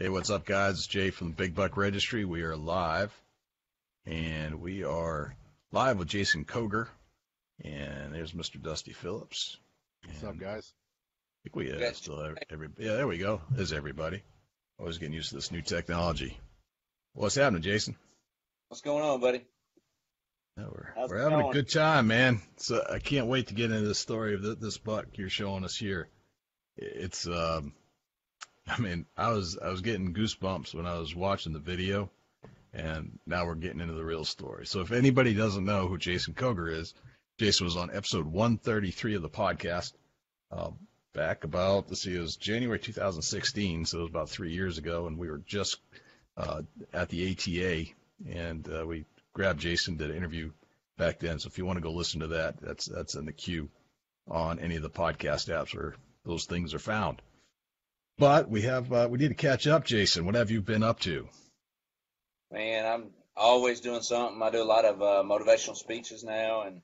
Hey, what's up, guys? It's Jay from the Big Buck Registry. We are live, and we are live with Jason Koger, and there's Mr. Dusty Phillips. What's up, And guys? I think we Good. still have everybody. Yeah, there we go. There's everybody. Always getting used to this new technology. What's happening, Jason? What's going on, buddy? Yeah, How's we're it having a going? good time, man. So I can't wait to get into the story of this buck you're showing us here. It's I mean, I was getting goosebumps when I was watching the video, and now we're getting into the real story. So if anybody doesn't know who Jason Koger is, Jason was on episode 133 of the podcast back about, let's see, it was January 2016, so it was about 3 years ago, and we were just at the ATA, and we grabbed Jason, did an interview back then. So if you want to go listen to that, that's in the queue on any of the podcast apps where those things are found. But we need to catch up, Jason. What have you been up to? Man, I'm always doing something. I do a lot of motivational speeches now, and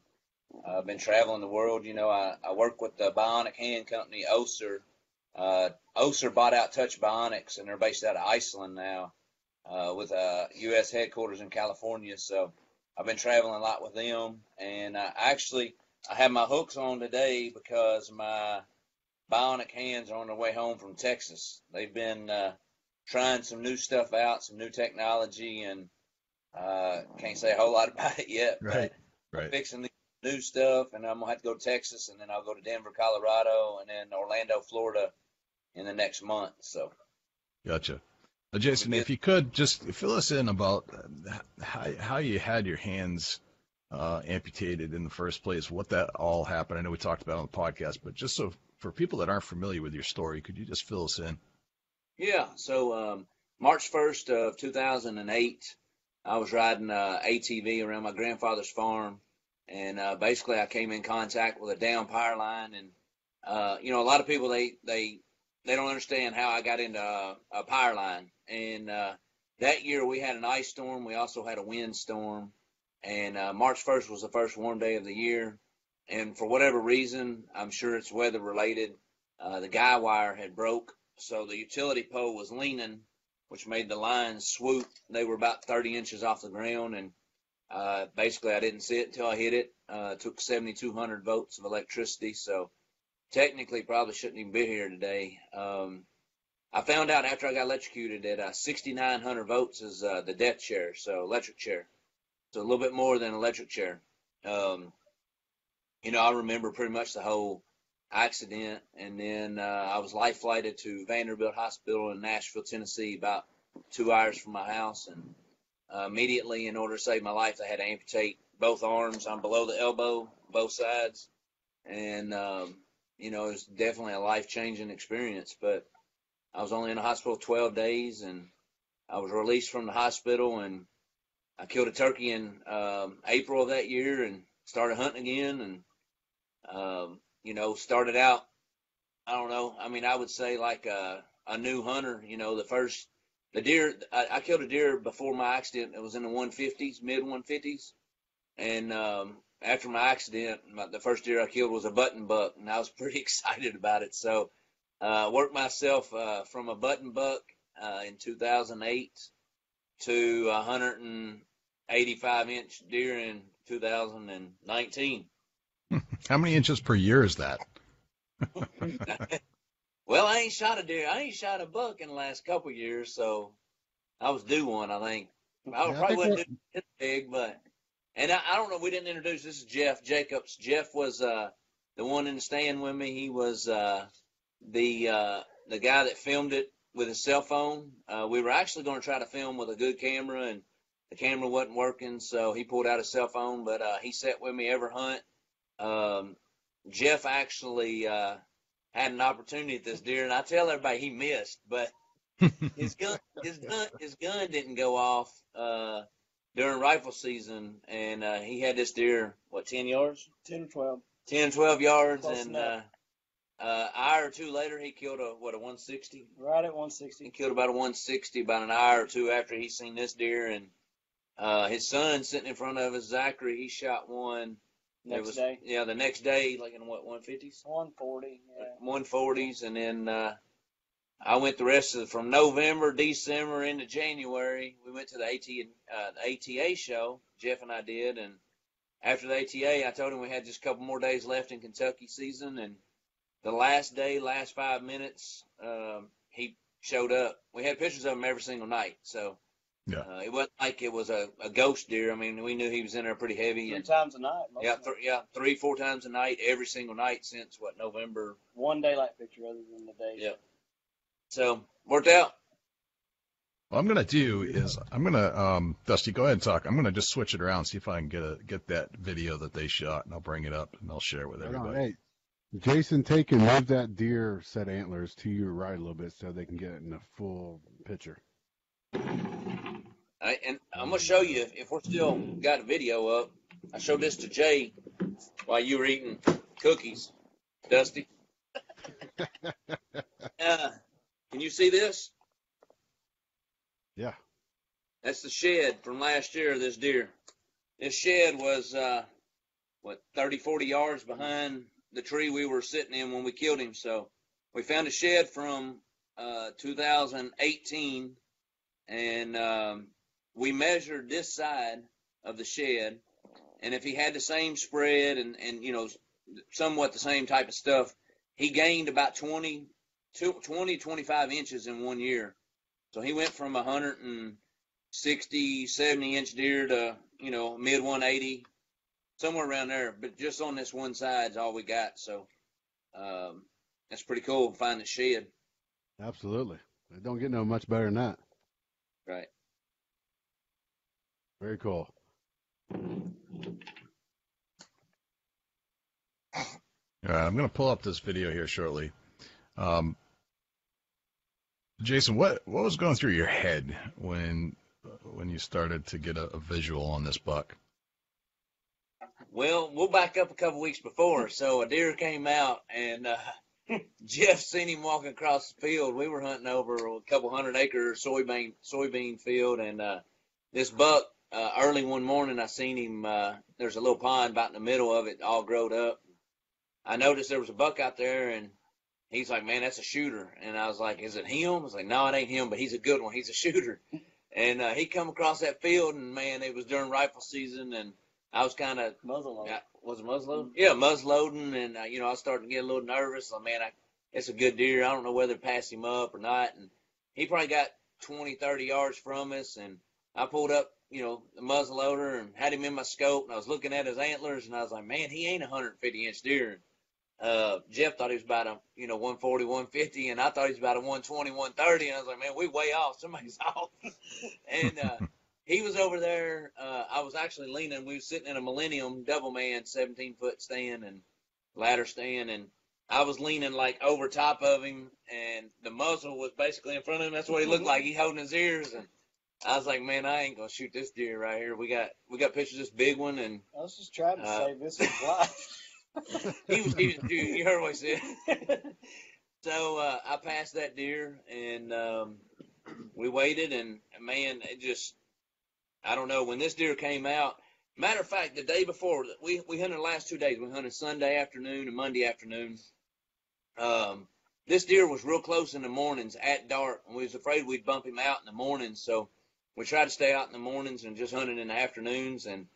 I've been traveling the world. I work with the bionic hand company, Oser. Oser bought out Touch Bionics, and they're based out of Iceland now with a U.S. headquarters in California. So I've been traveling a lot with them, and I have my hooks on today because my bionic hands are on their way home from Texas. They've been trying some new stuff out, some new technology, and can't say a whole lot about it yet. Right, but right. I'm fixing the new stuff, and I'm gonna have to go to Texas, and then I'll go to Denver, Colorado, and then Orlando, Florida, in the next month. So, Gotcha. Jason, if you could just fill us in about how you had your hands amputated in the first place, what that all happened. I know we talked about it on the podcast, but just so for people that aren't familiar with your story, could you just fill us in? yeah. So March 1st of 2008, I was riding ATV around my grandfather's farm, and basically I came in contact with a down power line, and a lot of people they don't understand how I got into a power line. And that year we had an ice storm. We also had a wind storm, and March 1st was the first warm day of the year. And for whatever reason, I'm sure it's weather related, the guy wire had broke, so the utility pole was leaning, which made the lines swoop. They were about 30 inches off the ground, and basically I didn't see it until I hit it. It took 7,200 volts of electricity, so technically probably shouldn't even be here today. I found out after I got electrocuted that 6,900 volts is the death chair, so electric chair. So a little bit more than electric chair. I remember pretty much the whole accident, and then I was life flighted to Vanderbilt Hospital in Nashville, Tennessee, about 2 hours from my house, and immediately, in order to save my life, they had to amputate both arms. I'm below the elbow, both sides, and it was definitely a life-changing experience. But I was only in the hospital 12 days, and I was released from the hospital, and I killed a turkey in April of that year and started hunting again, and started out, I don't know, I mean, I would say like a new hunter. The deer, I killed a deer before my accident. It was in the 150s, mid 150s. And after my accident, the first deer I killed was a button buck, and I was pretty excited about it. So worked myself from a button buck in 2008 to a 185-inch deer in 2019. How many inches per year is that? Well, I ain't shot a deer. I ain't shot a buck in the last couple of years, so I was due one, I think. I probably wouldn't do it big, but and I don't know. We didn't introduce. This is Jeff Jacobs. Jeff was the one in the stand with me. He was the guy that filmed it with his cell phone. We were actually going to try to film with a good camera, and the camera wasn't working, so he pulled out his cell phone. But he sat with me every hunt. Jeff actually had an opportunity at this deer, and I tell everybody he missed, but his gun didn't go off during rifle season, and he had this deer 10 yards, 10 or 12, 10, 12 yards, close and enough. hour or two later he killed a 160. Right at 160. He killed about a 160 about an hour or two after he seen this deer, and his son sitting in front of us, Zachary, he shot one. Next day? Yeah, the next day, like in what, 150s? 140, yeah. 140s, and then I went the rest of from November, December into January. We went to the ATA show. Jeff and I did, and after the ATA, I told him we had just a couple more days left in Kentucky season, and the last day, last 5 minutes, he showed up. We had pictures of him every single night, so it wasn't like it was a ghost deer. I mean, we knew he was in there pretty heavy. 3 times a night. Yeah, 3-4 times a night, every single night since, November? One daylight picture other than the day. Yeah. So, worked out. What I'm gonna do is Dusty, go ahead and talk. I'm gonna just switch it around, see if I can get that video that they shot, and I'll bring it up and I'll share it with everybody. Hey, Jason, take and move that deer set antlers to your right a little bit so they can get it in a full picture. And I'm gonna show you if we're still got a video up. I showed this to Jay while you were eating cookies, Dusty. Can you see this? Yeah. That's the shed from last year of this deer. This shed was, 30, 40 yards behind the tree we were sitting in when we killed him. So we found a shed from 2018, and we measured this side of the shed. And if he had the same spread and somewhat the same type of stuff, he gained about 20, 25 inches in 1 year. So he went from 160, 70-inch deer to, mid 180, somewhere around there. But just on this one side is all we got. So that's pretty cool to find the shed. Absolutely. It don't get no much better than that. Right. Very cool. All right, I'm going to pull up this video here shortly. Jason, what was going through your head when you started to get a visual on this buck? Well, we'll back up a couple weeks before. So a deer came out, and Jeff seen him walking across the field. We were hunting over a couple 100-acre soybean field, and this buck, early one morning, I seen him. There's a little pond about in the middle of it, all growed up. I noticed there was a buck out there, and he's like, man, that's a shooter. And I was like, is it him? I was like, no, it ain't him, but he's a good one. He's a shooter. And he come across that field, and, man, it was during rifle season, and I was kind of muzzleloading. Was it muzzleloading? Yeah, muzzleloading, and, I was starting to get a little nervous. Like, man, it's a good deer. I don't know whether to pass him up or not. And he probably got 20, 30 yards from us, and I pulled up, the muzzleloader and had him in my scope, and I was looking at his antlers, and I was like, man, he ain't a 150-inch deer. Jeff thought he was about a 140, 150, and I thought he was about a 120, 130, and I was like, man, we way off. Somebody's off. And he was over there. I was actually leaning. We were sitting in a Millennium double man 17-foot stand and ladder stand, and I was leaning like over top of him, and the muzzle was basically in front of him. That's what he looked like. He holding his ears, and I was like, man, I ain't gonna shoot this deer right here. We got pictures of this big one, and I was just trying to save this one's life. You heard what I said. So I passed that deer, and we waited, and man, it just, I don't know, when this deer came out. Matter of fact, the day before, we hunted the last 2 days. We hunted Sunday afternoon and Monday afternoon. This deer was real close in the mornings at dark, and we was afraid we'd bump him out in the mornings, so we tried to stay out in the mornings and just hunted in the afternoons. And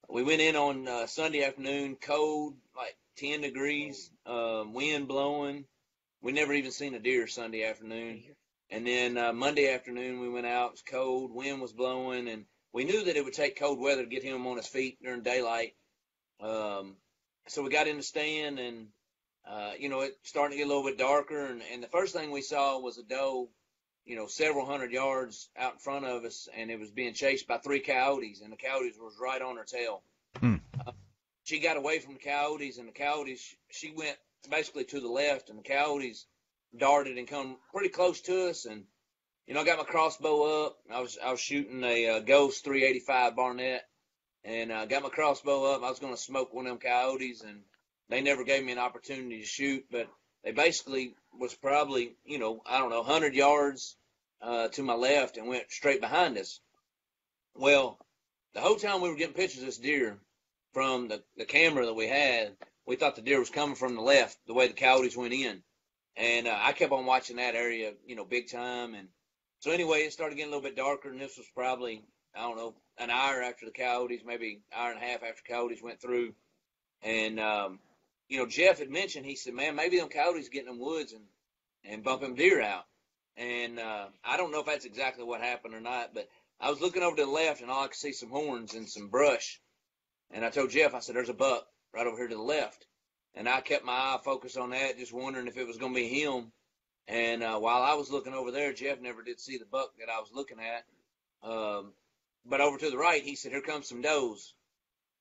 we went in on Sunday afternoon, cold, like 10 degrees, wind blowing. We never even seen a deer Sunday afternoon. And then Monday afternoon we went out. It was cold, wind was blowing, and we knew that it would take cold weather to get him on his feet during daylight. So we got in the stand, and it starting to get a little bit darker. And the first thing we saw was a doe, several hundred yards out in front of us, and it was being chased by 3 coyotes, and the coyotes was right on her tail. She got away from the coyotes, and the coyotes, she went basically to the left, and the coyotes darted and come pretty close to us. And I got my crossbow up. I was shooting a Ghost 385 Barnett, and got my crossbow up. I was going to smoke one of them coyotes, and they never gave me an opportunity to shoot, but they basically was probably, 100 yards to my left and went straight behind us. Well, the whole time we were getting pictures of this deer from the camera that we had, we thought the deer was coming from the left, the way the coyotes went in. And I kept on watching that area, big time. And so anyway, it started getting a little bit darker, and this was probably, I don't know, an hour after the coyotes, maybe an hour and a half after coyotes went through. And, Jeff had mentioned, he said, man, maybe them coyotes get in them woods and bump them deer out. And I don't know if that's exactly what happened or not, but I was looking over to the left, and all I could see some horns and some brush. And I told Jeff, I said, there's a buck right over here to the left. And I kept my eye focused on that, just wondering if it was going to be him. And while I was looking over there, Jeff never did see the buck that I was looking at. But over to the right, he said, here comes some does.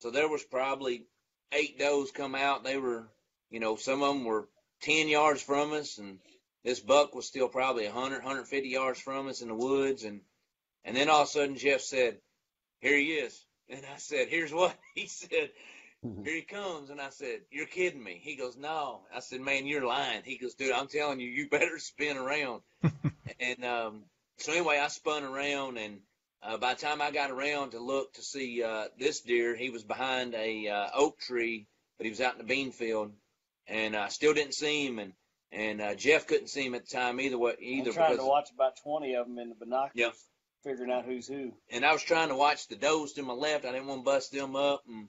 So there was probably 8 does come out. They were, some of them were 10 yards from us, and this buck was still probably 100, 150 yards from us in the woods. And then all of a sudden, Jeff said, here he is. And I said, here's what? He said, here he comes. And I said, you're kidding me. He goes, no. I said, man, you're lying. He goes, dude, I'm telling you, you better spin around. And so anyway, I spun around, and by the time I got around to look to see this deer, he was behind a oak tree, but he was out in the bean field, and I still didn't see him. And Jeff couldn't see him at the time either. I'm trying to watch about 20 of them in the binoculars, yep, figuring out who's who. And I was trying to watch the does to my left. I didn't want to bust them up, and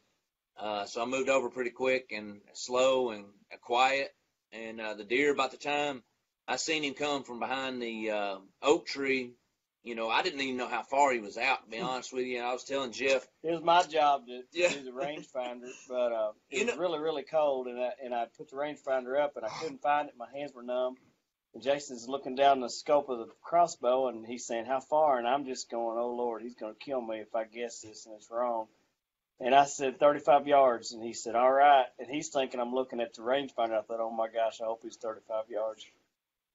so I moved over pretty quick and slow and quiet. And the deer, by the time I seen him come from behind the oak tree, I didn't even know how far he was out, to be honest with you. And I was telling Jeff, it was my job to do the rangefinder, but it was really, really cold, and I put the rangefinder up, and I couldn't find it. My hands were numb. And Jason's looking down the scope of the crossbow, and he's saying, how far? And I'm just going, oh, Lord, he's going to kill me if I guess this and it's wrong. And I said, 35 yards. And he said, all right. And he's thinking I'm looking at the rangefinder. I thought, oh, my gosh, I hope he's 35 yards.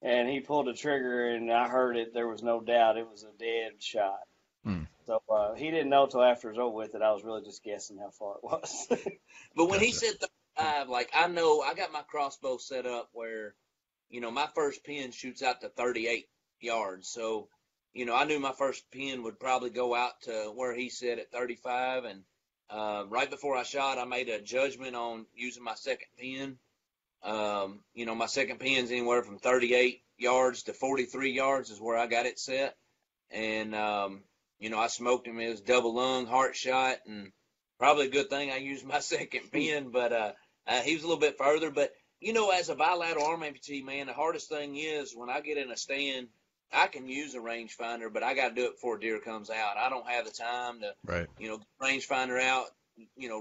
And he pulled the trigger, and I heard it. There was no doubt it was a dead shot. So he didn't know till after it was over with that I was really just guessing how far it was. But when he said 35, like, I know I got my crossbow set up where, my first pin shoots out to 38 yards. So, I knew my first pin would probably go out to where he said at 35. And right before I shot, I made a judgment on using my second pin. My second pin's anywhere from 38 yards to 43 yards is where I got it set. And, I smoked him as double lung heart shot, and probably a good thing I used my second pin, but he was a little bit further. But, as a bilateral arm amputee, man, the hardest thing is when I get in a stand, I can use a rangefinder, but I got to do it before deer comes out. I don't have the time to, rangefinder out,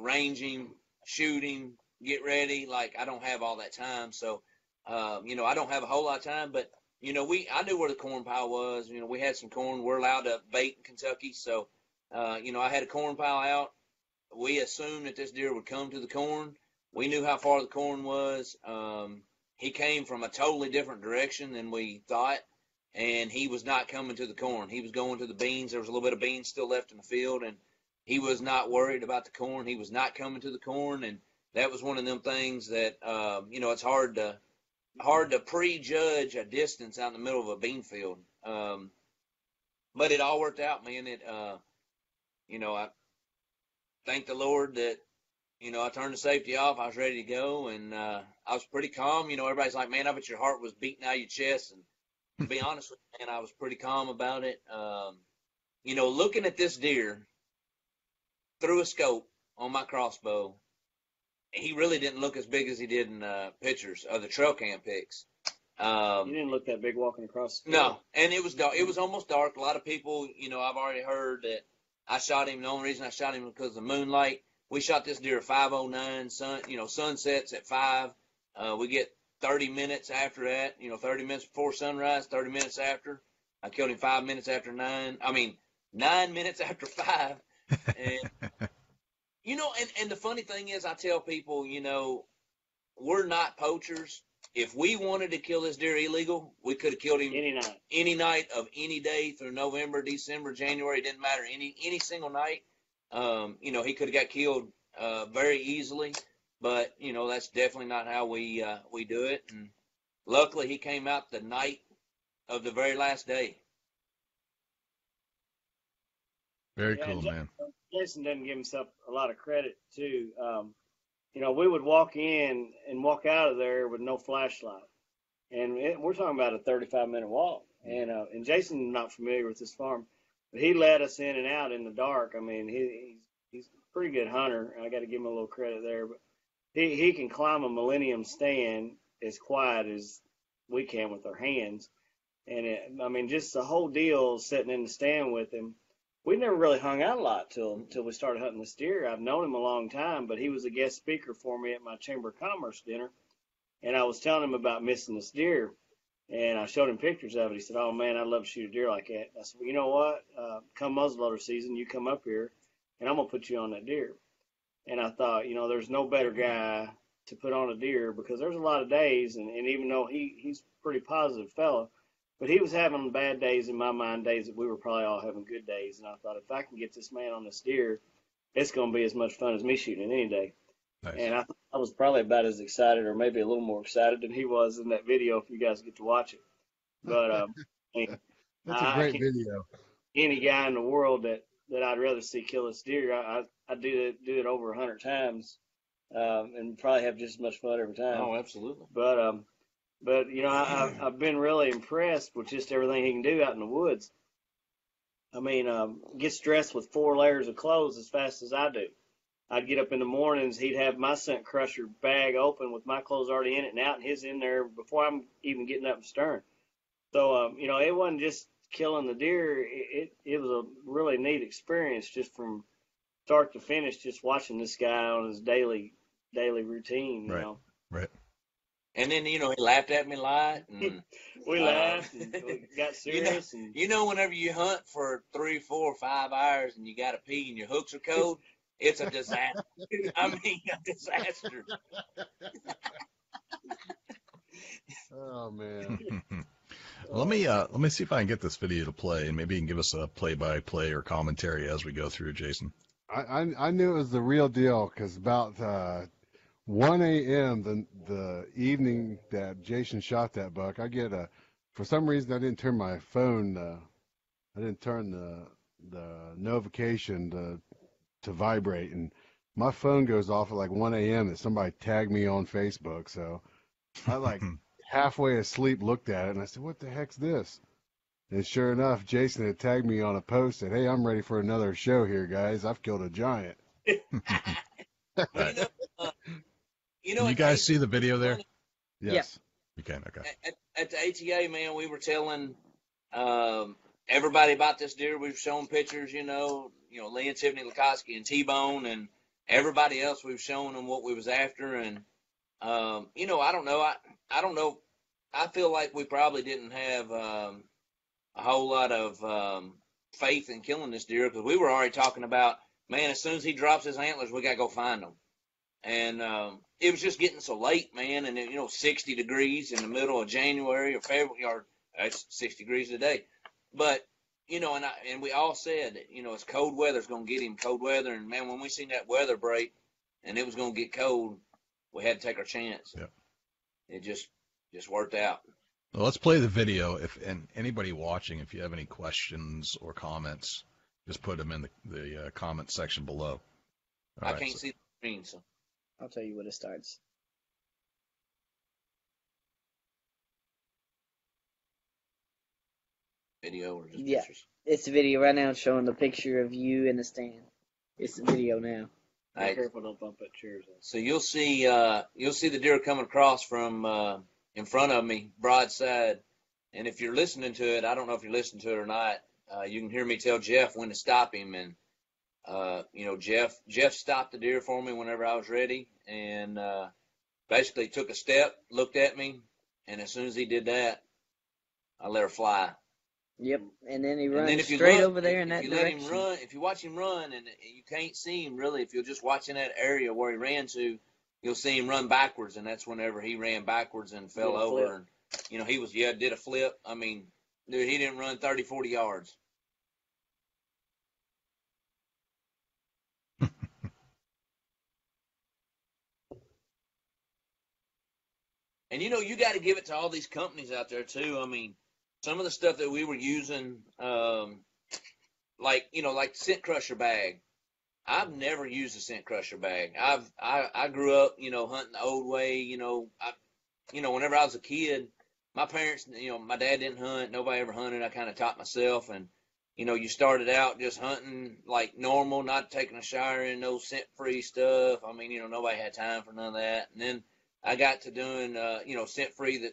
range him, shoot him, get ready. Like, I don't have all that time. So, I don't have a whole lot of time, but, I knew where the corn pile was. We had some corn. We're allowed to bait in Kentucky. So, I had a corn pile out. We assumed that this deer would come to the corn. We knew how far the corn was. He came from a totally different direction than we thought, and he was not coming to the corn. He was going to the beans. There was a little bit of beans still left in the field, and he was not worried about the corn. He was not coming to the corn, and that was one of them things that, it's hard to prejudge a distance out in the middle of a bean field. But it all worked out, man. I thank the Lord that, I turned the safety off. I was ready to go, and I was pretty calm. Everybody's like, man, I bet your heart was beating out of your chest. And to be honest with you, man, I was pretty calm about it. Looking at this deer through a scope on my crossbow, he really didn't look as big as he did in pictures of the trail cam pics. You didn't look that big walking across the field. No, and it was dark. It was almost dark. A lot of people, I've already heard that I shot him. The only reason I shot him was because of the moonlight. We shot this deer at 5:09. Sunsets at 5. We get 30 minutes after that. 30 minutes before sunrise, 30 minutes after. I killed him 5 minutes after 9. 9 minutes after 5. And and the funny thing is, I tell people, we're not poachers. If we wanted to kill this deer illegal, we could have killed him any night of any day through November, December, January. It didn't matter, any single night. He could have got killed very easily, but that's definitely not how we do it. And luckily, he came out the night of the very last day. Very cool, man. Jason doesn't give himself a lot of credit too. We would walk in and walk out of there with no flashlight. and we're talking about a 35-minute walk. And Jason's not familiar with this farm, but he led us in and out in the dark. I mean, he's a pretty good hunter. I got to give him a little credit there, but he can climb a Millennium stand as quiet as we can with our hands. And I mean, just the whole deal sitting in the stand with him. We never really hung out a lot till we started hunting this deer. I've known him a long time, but he was a guest speaker for me at my Chamber of Commerce dinner. And I was telling him about missing this deer. And I showed him pictures of it. He said, "Oh, man, I'd love to shoot a deer like that." I said, "Well, you know what? Come muzzleloader season, you come up here, and I'm going to put you on that deer." And I thought, there's no better guy to put on a deer, because there's a lot of days, and even though he's a pretty positive fellow, but he was having bad days in my mind, days that we were probably all having good days. And I thought, if I can get this man on this deer, it's going to be as much fun as me shooting any day. Nice. And I was probably about as excited, or maybe a little more excited than he was in that video, if you guys get to watch it. But That's a great video. Any guy in the world that I'd rather see kill this deer, I do it over 100 times, and probably have just as much fun every time. Oh, absolutely. But I've been really impressed with just everything he can do out in the woods. I mean, gets dressed with 4 layers of clothes as fast as I do. I'd get up in the mornings, he'd have my scent crusher bag open with my clothes already in it and out, and his in there before I'm even getting up and stirring. So, it wasn't just killing the deer. It was a really neat experience, just from start to finish, just watching this guy on his daily routine, Right. And then, he laughed at me a lot. And, we laughed and we got serious. Whenever you hunt for 3, 4, 5 hours and you got to pee and your hooks are cold, it's a disaster. I mean, a disaster. Oh, man. Well, let me see if I can get this video to play, and maybe you can give us a play-by-play or commentary as we go through, Jason. I knew it was the real deal, because about 1 a.m. the evening that Jason shot that buck, I get for some reason I didn't turn my phone, I didn't turn the notification to vibrate, and my phone goes off at like 1 a.m. that somebody tagged me on Facebook. So I halfway asleep looked at it, and I said, "What the heck's this?" And sure enough, Jason had tagged me on a post that, "Hey, I'm ready for another show here, guys. I've killed a giant." Right. Can you guys see the video there? Yes. You can. Okay. At the ATA, man, we were telling everybody about this deer. We were showing pictures, Lee and Tiffany Lukoski and T-Bone and everybody else. We were showing them what we was after, and I don't know. I don't know. I feel like we probably didn't have a whole lot of faith in killing this deer, because we were already talking about, man, as soon as he drops his antlers, we got to go find him. And it was just getting so late, man, and 60 degrees in the middle of January or February, or it's 60 degrees a day. But, and we all said, it's cold weather's going to get him, cold weather. And, man, when we seen that weather break and it was going to get cold, we had to take our chance. Yep. It just worked out. Well, let's play the video. And anybody watching, if you have any questions or comments, just put them in the comment section below. I can't see the screen, so I'll tell you when it starts. Video or just Yeah. pictures? It's the video right now showing the picture of you in the stand. It's the video now. Be careful, don't bump that chair. So you'll see the deer coming across from in front of me, broadside. And if you're listening to it, I don't know if you're listening to it or not. You can hear me tell Jeff when to stop him, and Jeff stopped the deer for me whenever I was ready, and basically took a step, looked at me, and as soon as he did that, I let her fly. Yep, and then he runs And then if you straight look, over there in if that you direction. let him run, if you watch him run and you can't see him really, if you're just watching that area where he ran to, you'll see him run backwards, and that's whenever he ran backwards and fell over. Flip. And he was did a flip. I mean, dude, he didn't run 30, 40 yards. And you got to give it to all these companies out there too. I mean, some of the stuff that we were using, like the scent crusher bag. I've never used a scent crusher bag. I grew up, hunting the old way. Whenever I was a kid, my parents, my dad didn't hunt. Nobody ever hunted. I kind of taught myself. And, you started out just hunting like normal, not taking a shower in no scent-free stuff. I mean, nobody had time for none of that. And then I got to doing, scent-free,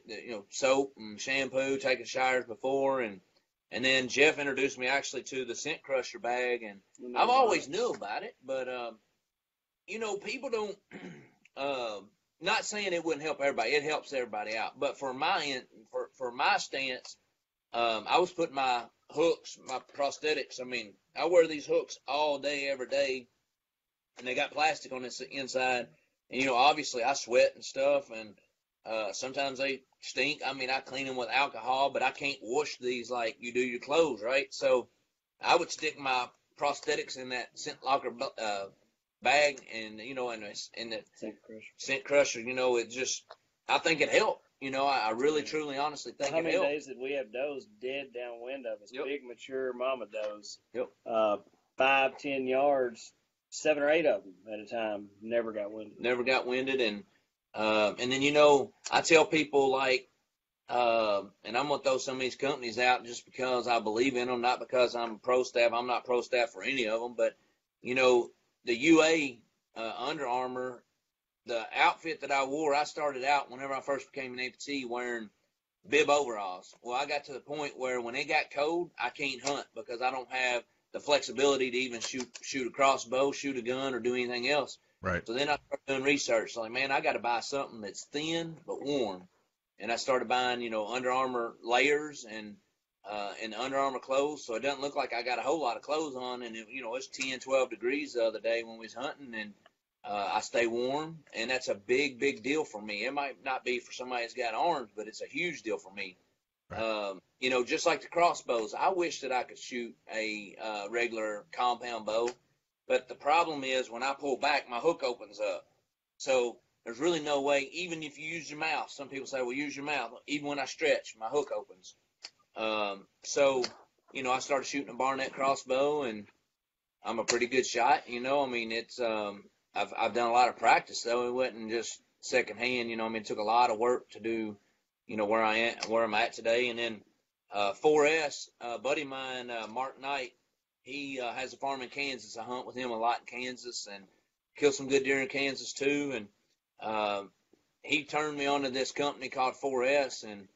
soap and shampoo, taking showers before. And then Jeff introduced me actually to the scent crusher bag. And I've always knew about it, but, people don't, not saying it wouldn't help everybody. It helps everybody out. But for my stance, I was putting my hooks, my prosthetics. I mean, I wear these hooks all day, every day, and they got plastic on the inside. And, obviously I sweat and stuff, and sometimes they stink. I mean, I clean them with alcohol, but I can't wash these like you do your clothes, right? So I would stick my prosthetics in that scent locker bag, and in the scent crusher, it just, I think it helped. I really, truly, honestly think it helped. How many days did we have does dead downwind of us? Yep. Big, mature mama does. Yep. 5-10 yards, 7 or 8 of them at a time. Never got winded. And then I tell people like, and I'm gonna throw some of these companies out just because I believe in them, not because I'm pro staff. I'm not pro staff for any of them, but the UA Under Armour, the outfit that I wore, I started out whenever I first became an amputee wearing bib overalls. Well, I got to the point where when it got cold, I can't hunt because I don't have the flexibility to even shoot a crossbow, shoot a gun, or do anything else. Right. So then I started doing research. Like, man, I got to buy something that's thin but warm. And I started buying, Under Armour layers and Under Armour clothes, so it doesn't look like I got a whole lot of clothes on. And it's 10, 12 degrees the other day when we was hunting, and I stay warm, and that's a big, big deal for me. It might not be for somebody that's got arms, but it's a huge deal for me. Right. Just like the crossbows, I wish that I could shoot a regular compound bow, but the problem is when I pull back, my hook opens up. So there's really no way, even if you use your mouth, some people say, well, use your mouth. Even when I stretch, my hook opens. So I started shooting a Barnett crossbow, and I'm a pretty good shot. It's, I've done a lot of practice, though. It wasn't just secondhand. It took a lot of work to do, where I'm at today. And then 4S, a buddy of mine, Mark Knight, he has a farm in Kansas. I hunt with him a lot in Kansas and kill some good deer in Kansas too. And he turned me on to this company called 4S. And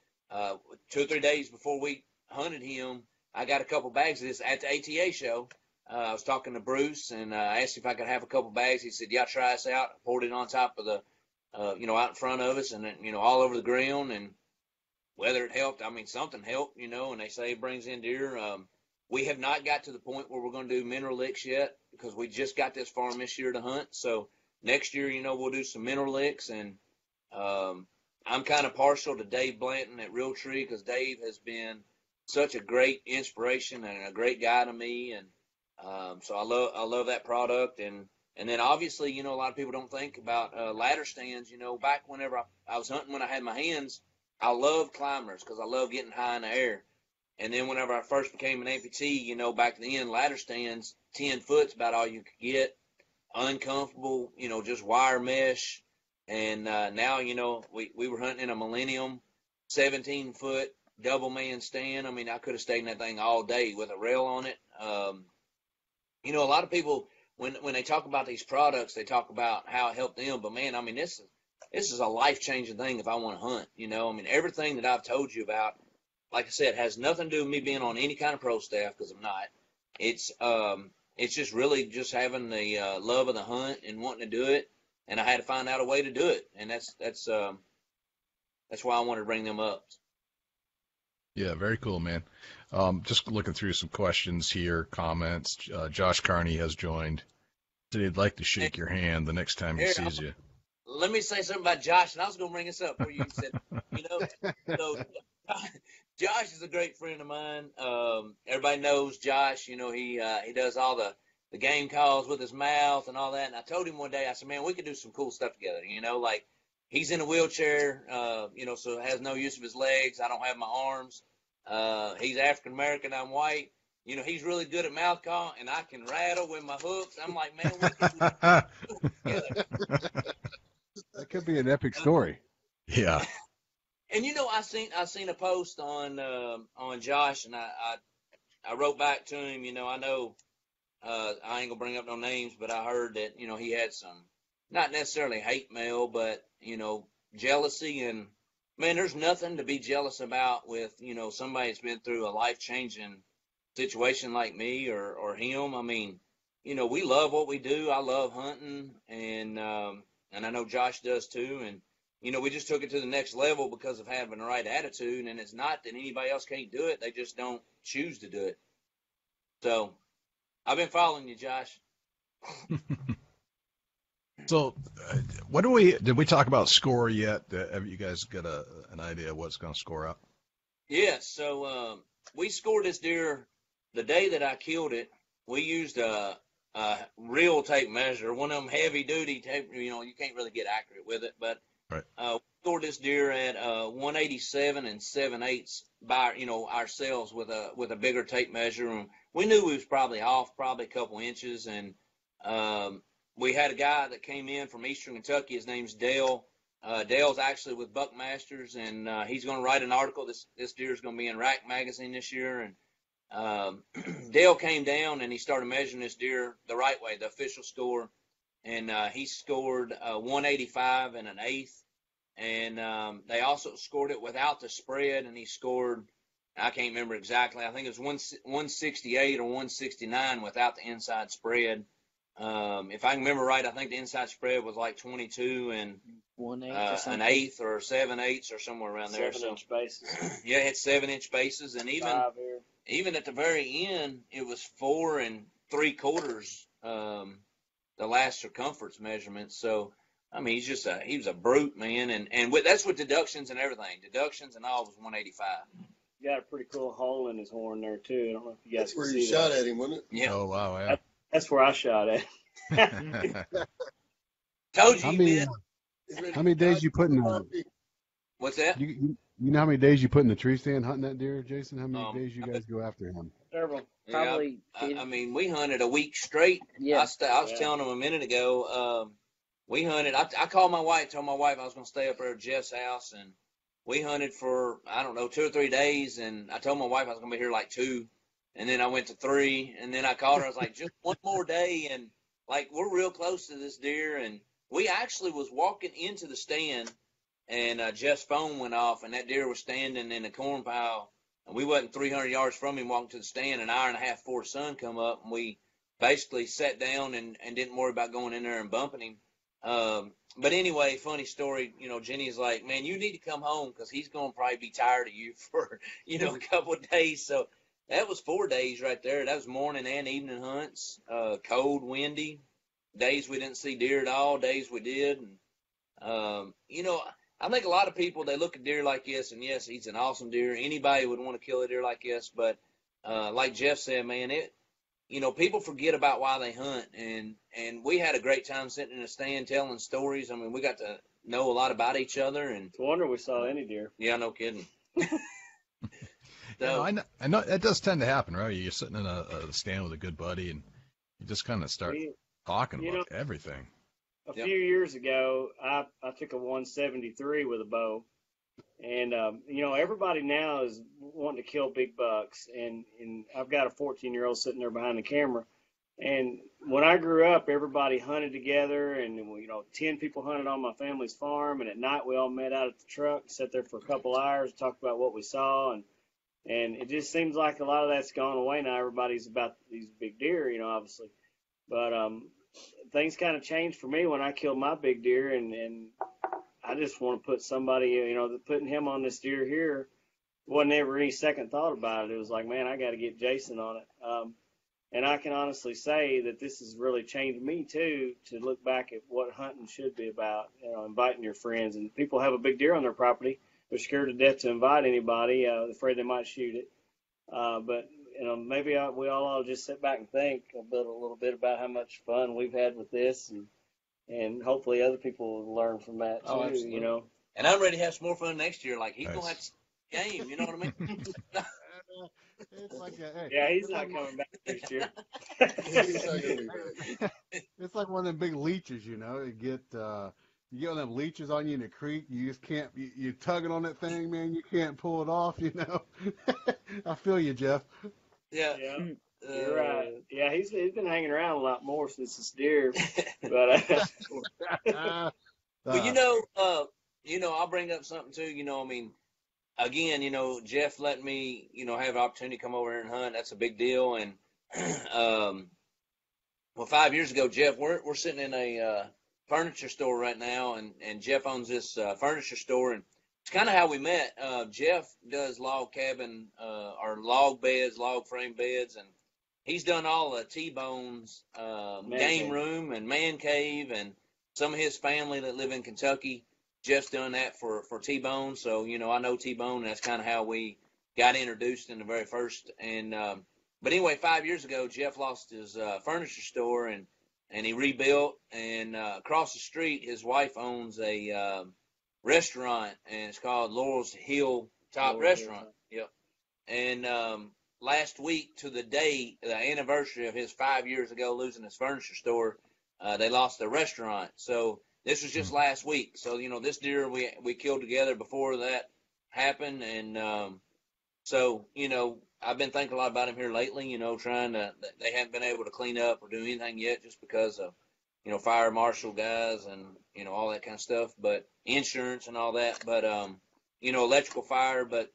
2 or 3 days before we hunted him, I got a couple bags of this at the ATA show. I was talking to Bruce, and I asked if I could have a couple bags. He said, yeah, try us out. I poured it on top of the, out in front of us, and, all over the ground. And whether it helped, something helped, and they say it brings in deer. We have not got to the point where we're going to do mineral licks yet because we just got this farm this year to hunt. So next year, we'll do some mineral licks. And I'm kind of partial to Dave Blanton at Realtree because Dave has been such a great inspiration and a great guy to me. And so I love that product. And then obviously, a lot of people don't think about ladder stands. Back whenever I was hunting when I had my hands, I loved climbers because I love getting high in the air. And then whenever I first became an amputee, back then, ladder stands, 10 foot's about all you could get. Uncomfortable, just wire mesh. And now, we were hunting in a Millennium 17-foot double man stand. I could have stayed in that thing all day with a rail on it. A lot of people, when they talk about these products, they talk about how it helped them. But man, this is a life-changing thing if I want to hunt. Everything that I've told you about, like I said, has nothing to do with me being on any kind of pro staff because I'm not. It's just really just having the love of the hunt and wanting to do it. And I had to find out a way to do it, and that's why I wanted to bring them up. Yeah, very cool, man. Just looking through some questions here, comments. Josh Carney has joined. Said he'd like to shake your hand the next time he sees you. Let me say something about Josh, and I was going to bring this up before you said, so Josh is a great friend of mine. Everybody knows Josh. He does all the game calls with his mouth and all that. And I told him one day, I said, man, we could do some cool stuff together. Like he's in a wheelchair, so has no use of his legs. I don't have my arms. He's African-American. I'm white. He's really good at mouth call, and I can rattle with my hooks. I'm like, man, we can do this together. That could be an epic story. Yeah. And I seen a post on Josh, and I wrote back to him. I know I ain't gonna bring up no names, but I heard that he had some, not necessarily hate mail, but jealousy. And man, there's nothing to be jealous about with somebody that's been through a life-changing situation like me or him. I mean, we love what we do. I love hunting, and I know Josh does too. And we just took it to the next level because of having the right attitude. And it's not that anybody else can't do it; they just don't choose to do it. So I've been following you, Josh. So, did we talk about score yet? Have you guys got an idea of what's going to score up? Yeah, so we scored this deer the day that I killed it. We used a real tape measure, one of them heavy duty tape. You can't really get accurate with it, but right. We scored this deer at 187 7/8 by ourselves with a bigger tape measure. And we knew we was probably off a couple inches, and we had a guy that came in from Eastern Kentucky. His name's Dale. Dale's actually with Buckmasters, and he's going to write an article. This deer is going to be in Rack Magazine this year. And Dale came down and he started measuring this deer the right way, the official score. And he scored 185 1/8. And they also scored it without the spread, and he scored, I can't remember exactly, I think it was 168 or 169 without the inside spread. If I can remember right, I think the inside spread was like 22 and 1/8 or 7/8 or somewhere around there. 7-inch bases. Yeah, it had 7-inch bases, and even at the very end, it was 4 3/4 the last circumference measurement. So I mean, he was a brute, man, and that's with deductions and everything. Deductions and all was 185. Got a pretty cool hole in his horn there too. I don't know if you guys That's where can you see shot that. at him, wasn't it? Yeah. Oh wow, yeah. That's where I shot at. Told you, How many, how many days you put in the, What's that? you know how many days you put in the tree stand hunting that deer, Jason? How many days you guys go after him? Several. Probably. I mean, we hunted a week straight. Yeah. I was telling him a minute ago, we hunted. I called my wife, told my wife I was going to stay up there at Jeff's house, and we hunted for, I don't know, 2 or 3 days, and I told my wife I was going to be here like 2, and then I went to 3, and then I called her. I was like, just one more day, and, like, we're real close to this deer, and we actually was walking into the stand, and Jeff's phone went off, and that deer was standing in the corn pile, and we wasn't 300 yards from him walking to the stand. An hour and a half before the sun come up, and we basically sat down and didn't worry about going in there and bumping him. But anyway, funny story, Jenny's like, man, you need to come home because he's going to probably be tired of you for, a couple of days. So that was 4 days right there. That was morning and evening hunts, cold, windy, days we didn't see deer at all, days we did. And, I think a lot of people, they look at deer like this, and yes, he's an awesome deer. Anybody would want to kill a deer like this. But like Jeff said, man, people forget about why they hunt, and we had a great time sitting in a stand telling stories. I mean, we got to know a lot about each other, and it's a wonder we saw any deer. Yeah, no kidding. So, I know it does tend to happen, right? You're sitting in a stand with a good buddy, and you just kind of start talking about everything. A few years ago, I took a 173 with a bow, and everybody now is wanting to kill big bucks, and I've got a 14-year-old sitting there behind the camera. And when I grew up, everybody hunted together, and 10 people hunted on my family's farm, and at night we all met out at the truck, sat there for a couple hours, talked about what we saw, and it just seems like a lot of that's gone away now. Everybody's about these big deer, obviously, but things kind of changed for me when I killed my big deer, and I just want to put somebody, putting him on this deer here wasn't ever any second thought about it. It was like, man, I got to get Jason on it. And I can honestly say that this has really changed me too, to look back at what hunting should be about, inviting your friends. And people have a big deer on their property. They're scared to death to invite anybody, afraid they might shoot it. But maybe we all ought to just sit back and think a little bit about how much fun we've had with this, and hopefully other people will learn from that too. Absolutely. And I'm ready to have some more fun next year. Like, he's gonna have to game, you know what I mean? It's like hey, yeah, he's not coming back next year. He's not gonna be back. It's like one of them big leeches, you get You get one of them leeches on you in the creek. You just can't. You're tugging on that thing, man. You can't pull it off. I feel you, Jeff. Yeah. Yeah, you're right. Yeah, he's been hanging around a lot more since this deer, but But I'll bring up something too. I mean, again, Jeff let me, have an opportunity to come over here and hunt. That's a big deal. And well, 5 years ago, Jeff, we're sitting in a furniture store right now, and Jeff owns this furniture store, and it's kind of how we met. Jeff does log cabin or log beds, log frame beds, and he's done all the T-Bone's game room and man cave, and some of his family that live in Kentucky. Jeff's done that for T-Bone, so I know T-Bone, and that's kind of how we got introduced in the very first. And but anyway, 5 years ago, Jeff lost his furniture store, and he rebuilt. And across the street, his wife owns a restaurant, and it's called Laurel's Hilltop Restaurant. Yep. And last week, to the day, the anniversary of his 5 years ago losing his furniture store, they lost their restaurant. So this was just last week. So, this deer we killed together before that happened. And so, I've been thinking a lot about him here lately, trying to, they haven't been able to clean up or do anything yet just because of, fire marshal guys and, all that kind of stuff, but insurance and all that, but, electrical fire. But,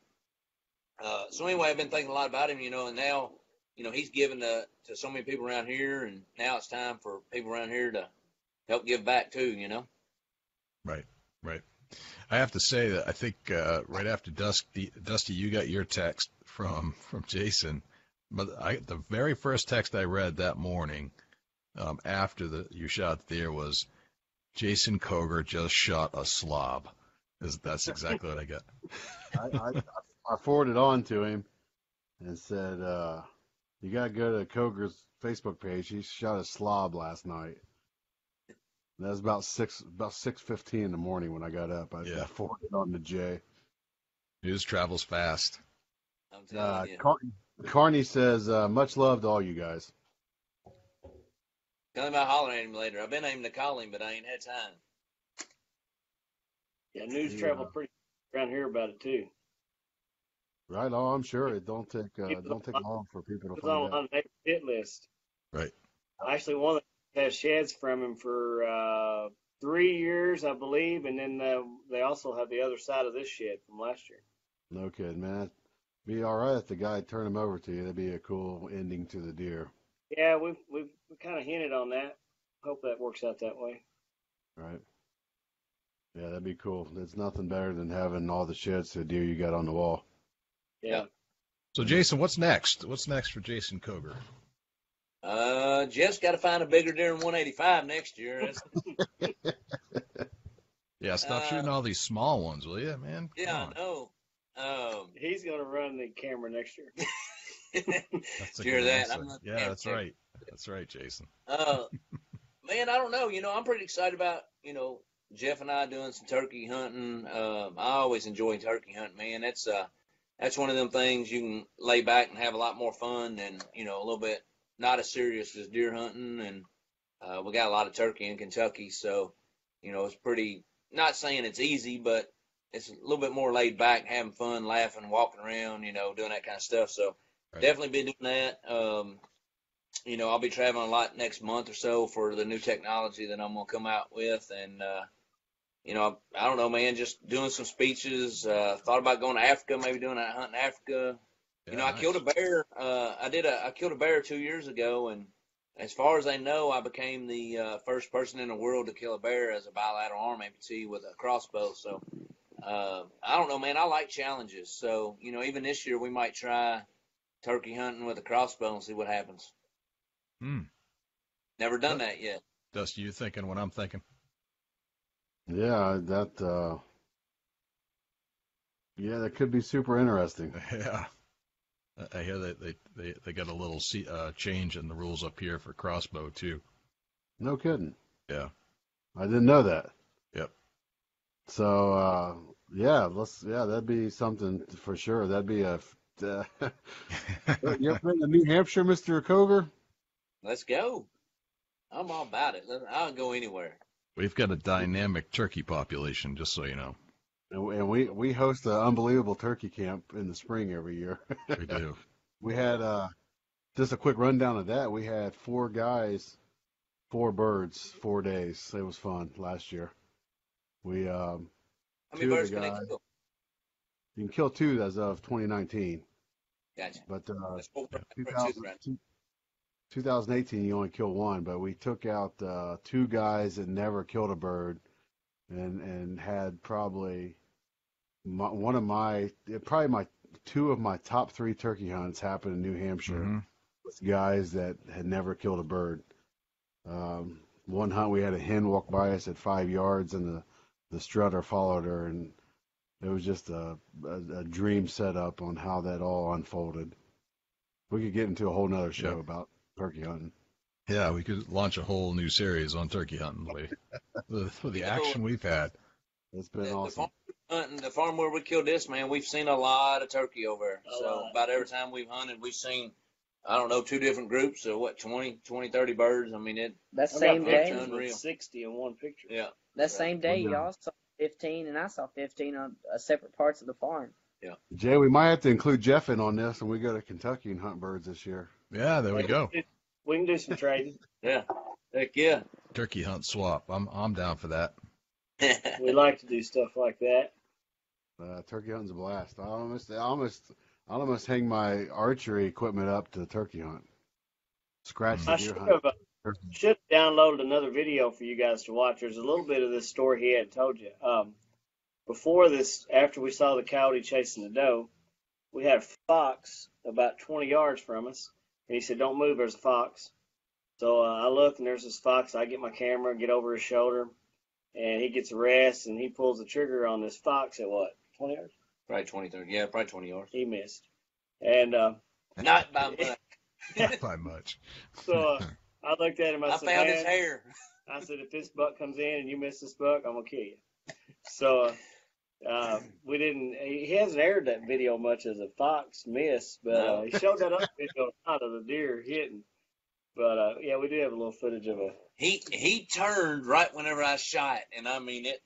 so anyway, I've been thinking a lot about him, and now, he's given to so many people around here, and now it's time for people around here to help give back too, Right. I have to say that I think right after Dusty, you got your text from Jason, but the very first text I read that morning after you shot the deer was, Jason Koger just shot a slob. That's exactly what I got. I forwarded on to him and said, you got to go to Koger's Facebook page. He shot a slob last night. That was about 6:15 in the morning when I got up. I forwarded on to Jay. News travels fast. I'm telling you. Carney says, much love to all you guys. Tell him I'll holler at him later. I've been aiming to call him, but I ain't had time. Yeah, news traveled pretty around here about it too. Right. Oh, I'm sure it don't take long for people to find out. On the hit list. Right. Actually, one of them has sheds from him for 3 years, I believe, and then they also have the other side of this shed from last year. No kidding, man. Be all right if the guy turned him over to you. That'd be a cool ending to the deer. Yeah, we've kind of hinted on that. Hope that works out that way. Right. Yeah, that'd be cool. There's nothing better than having all the sheds to the deer you got on the wall. Yeah. So, Jason, what's next? What's next for Jason Koger? Jeff's got to find a bigger deer than 185 next year. Yeah, stop shooting all these small ones, will you, man? Yeah, I know. He's going to run the camera next year. Hear that? Yeah, that's right. That's right, Jason. Man, I don't know. I'm pretty excited about, Jeff and I doing some turkey hunting. I always enjoy turkey hunting, man. That's one of them things you can lay back and have a lot more fun than, a little bit not as serious as deer hunting. And we got a lot of turkey in Kentucky, so, it's pretty, not saying it's easy, but it's a little bit more laid back, having fun, laughing, walking around, doing that kind of stuff. So definitely been doing that. I'll be traveling a lot next month or so for the new technology that I'm going to come out with. And, I don't know, man, just doing some speeches. Thought about going to Africa, maybe doing a hunt in Africa. Yeah, I nice. killed a bear. I killed a bear 2 years ago, and as far as I know, I became the first person in the world to kill a bear as a bilateral arm amputee with a crossbow. So I don't know, man. I like challenges. So even this year we might try turkey hunting with a crossbow and see what happens. Never done that yet. Dusty, you thinking what I'm thinking? Yeah, that could be super interesting. Yeah. I hear they got a little change in the rules up here for crossbow too. No kidding. Yeah. I didn't know that. Yep. So that'd be something for sure. That'd be a. You ever been to New Hampshire, Mr. Koger? Let's go. I'm all about it. I'll go anywhere. We've got a dynamic turkey population, just so you know. And we host an unbelievable turkey camp in the spring every year. We do. We had just a quick rundown of that. We had 4 guys, 4 birds, 4 days. It was fun last year. We How many 2 of birds the can they guys. kill? You can kill 2 as of 2019, Gotcha. but That's what we're at 2000, right 2018 you only kill 1. But we took out 2 guys that never killed a bird, and had probably my 2 of my top 3 turkey hunts happened in New Hampshire Mm-hmm. with guys that had never killed a bird. One hunt we had a hen walk by us at 5 yards, and the strutter followed her, and it was just a dream setup on how that all unfolded. We could get into a whole nother show about turkey hunting. Yeah, we could launch a whole new series on turkey hunting. The action we've had. It's been awesome. The farm where we killed this, man, we've seen a lot of turkey over there. So about every time we've hunted, we've seen, I don't know, 2 different groups of 20, 30 birds. I mean, That same day, unreal. 60 in one picture. Yeah. that same day, y'all saw 15, and I saw 15 on separate parts of the farm. Yeah. Jay, we might have to include Jeff in on this when we go to Kentucky and hunt birds this year. Yeah, there we go. We can do some trading. Yeah. Heck yeah. Turkey hunt swap. I'm down for that. We like to do stuff like that. Turkey hunting's a blast. I almost hang my archery equipment up to the turkey hunt. Scratch the I deer hunt. should have downloaded another video for you guys to watch. There's a little bit of this story he hadn't told you. Before this, after we saw the coyote chasing the doe, we had a fox about 20 yards from us, and he said, "Don't move, there's a fox." So I look, and there's this fox. I get my camera, get over his shoulder, and he gets a rest, and he pulls the trigger on this fox at what, 20 yards? Probably 20, 30. Yeah, probably 20 yards. He missed. And Not by much. Not by much. so I looked at him. I said, found "Man," his hair. I said, "if this buck comes in and you miss this buck, I'm gonna kill you." So we didn't. He hasn't aired that video much as a fox miss, but he showed that other video out of the deer hitting. But yeah, we do have a little footage of a. He turned right whenever I shot, and I mean it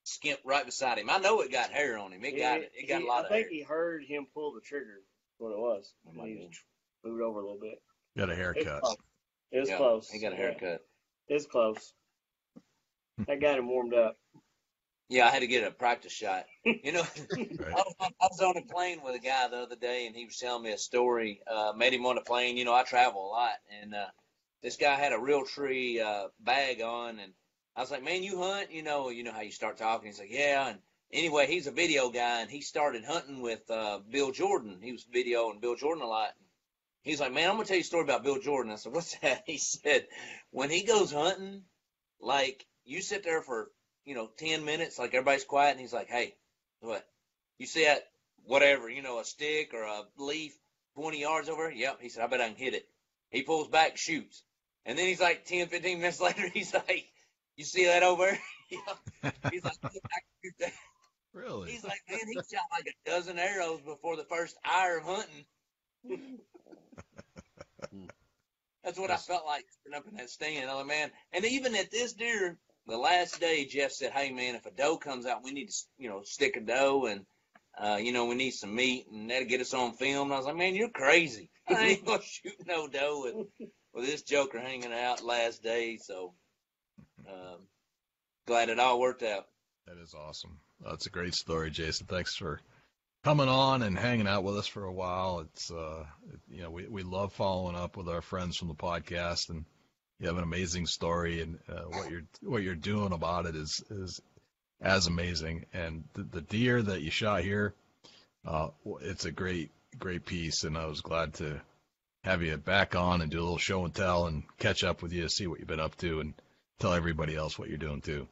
skimped right beside him. I know it got hair on him. It got a lot of hair. I think he heard him pull the trigger. That's what it was. And he just moved over a little bit. Got a haircut. It was close. He got a haircut. It was close. That got him warmed up. Yeah, I had to get a practice shot. You know, Right. I was on a plane with a guy the other day, and he was telling me a story. Met him on a plane. You know, I travel a lot, and this guy had a Realtree bag on, and I was like, "Man, you hunt?" You know how you start talking. He's like, "Yeah." And anyway, he's a video guy, and he started hunting with Bill Jordan. He was videoing Bill Jordan a lot. He's like, "Man, I'm gonna tell you a story about Bill Jordan." I said, "What's that?" He said, "When he goes hunting, like you sit there for 10 minutes, like everybody's quiet, and he's like, 'Hey, what? You see that whatever, a stick or a leaf 20 yards over?' 'Yep.' He said, 'I bet I can hit it.' He pulls back, shoots. And then he's like 10, 15 minutes later, he's like, 'You see that over there?' Yeah. He's like, 'I can shoot that.'" Really? He's like, "Man, he shot like a dozen arrows before the first hour of hunting." That's what I felt like sitting up in that stand. I'm like, man. And even at this deer, the last day, Jeff said, "Hey, man, if a doe comes out, we need to, stick a doe, and, we need some meat, and that'll get us on film." And I was like, "Man, you're crazy. I ain't going to shoot no doe with this joker hanging out last day." So glad it all worked out. That is awesome. That's a great story, Jason. Thanks for coming on and hanging out with us for a while. It's we love following up with our friends from the podcast, and you have an amazing story, and what you're doing about it is as amazing. And the deer that you shot here, it's a great piece, and I was glad to have you back on and do a little show and tell and catch up with you, see what you've been up to, and tell everybody else what you're doing too.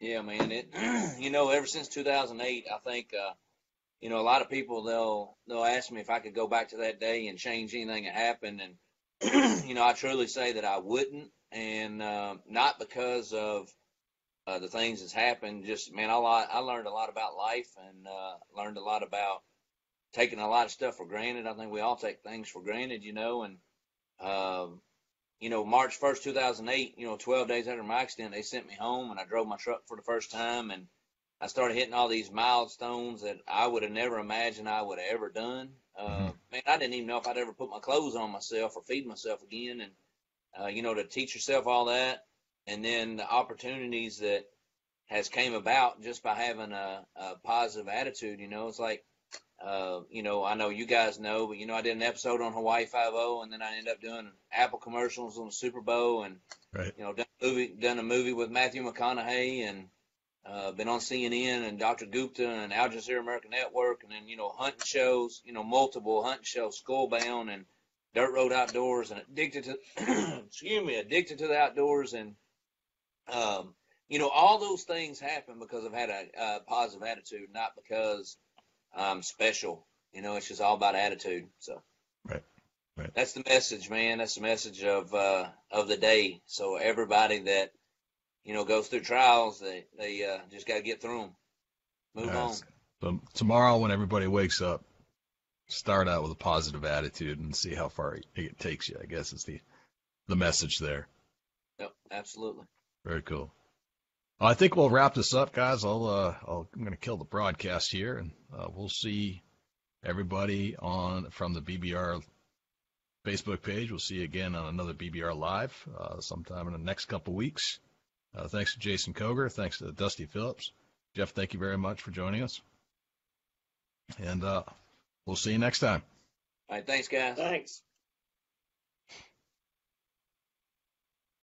Yeah, man. It ever since 2008, I think a lot of people they'll ask me if I could go back to that day and change anything that happened, and I truly say that I wouldn't, and not because of the things that's happened. Just, man, I learned a lot about life, and learned a lot about taking a lot of stuff for granted. I think we all take things for granted, and March 1st, 2008, 12 days after my accident, they sent me home and I drove my truck for the first time. And I started hitting all these milestones that I would have never imagined I would have ever done. Man, I didn't even know if I'd ever put my clothes on myself or feed myself again. And, to teach yourself all that. And then the opportunities that has came about just by having a positive attitude, it's like, I know you guys know, but, I did an episode on Hawaii 5-0, and then I ended up doing Apple commercials on the Super Bowl, and, Right. done a movie with Matthew McConaughey, and been on CNN and Dr. Gupta and Al Jazeera American Network, and then, hunting shows, multiple hunting shows, Skullbound and Dirt Road Outdoors, and addicted to the outdoors. And, all those things happen because I've had a positive attitude, not because I'm special. It's just all about attitude. So Right. that's the message, man. That's the message of the day. So everybody that, goes through trials, they just got to get through them. Move on. So tomorrow when everybody wakes up, start out with a positive attitude and see how far it takes you, I guess is the message there. Yep, absolutely. Very cool. Well, I think we'll wrap this up, guys. I'm going to kill the broadcast here, and we'll see everybody from the BBR Facebook page. We'll see you again on another BBR Live sometime in the next couple weeks. Thanks to Jason Koger. Thanks to Dusty Phillips. Jeff, thank you very much for joining us. And we'll see you next time. All right, thanks, guys. Thanks.